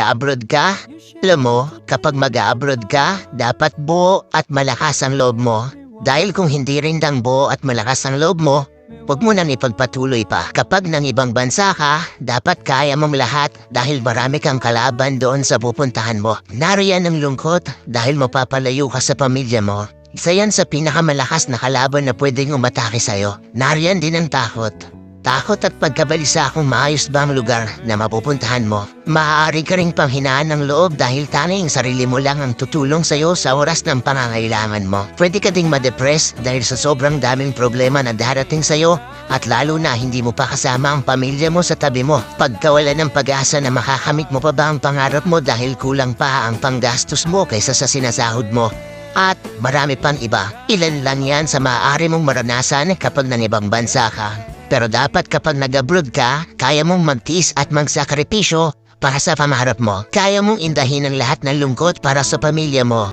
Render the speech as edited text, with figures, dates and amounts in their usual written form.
abroad ka? Alam mo, kapag mag-abroad ka, dapat buo at malakas ang loob mo. Dahil kung hindi rin dang buo at malakas ang loob mo, huwag mo nang ipagpatuloy pa. Kapag nang ibang bansa ka, dapat kaya mong lahat dahil marami kang kalaban doon sa pupuntahan mo. Nariyan ang lungkot dahil mapapalayo ka sa pamilya mo. Isa yan sa pinakamalakas na kalaban na pwedeng umatake sa'yo. Nariyan din ang takot. Takot at pagkabalisa kung maayos ba ang lugar na mapupuntahan mo. Maaari ka ring panghinaan ng loob dahil tanging sarili mo lang ang tutulong sa'yo sa oras ng pangangailangan mo. Pwede ka ding ma-depress dahil sa sobrang daming problema na darating sa'yo at lalo na hindi mo pa kasama ang pamilya mo sa tabi mo. Pagkawala ng pag-asa na makakamit mo pa ba ang pangarap mo dahil kulang pa ang panggastos mo kaysa sa sinasahod mo. At marami pang iba. Ilan lang yan sa maaari mong maranasan kapag nang ibang bansa ka. Pero dapat kapag nag-abroad ka, kaya mong magtiis at magsakripisyo para sa pangarap mo. Kaya mong indahin ang lahat ng lungkot para sa pamilya mo.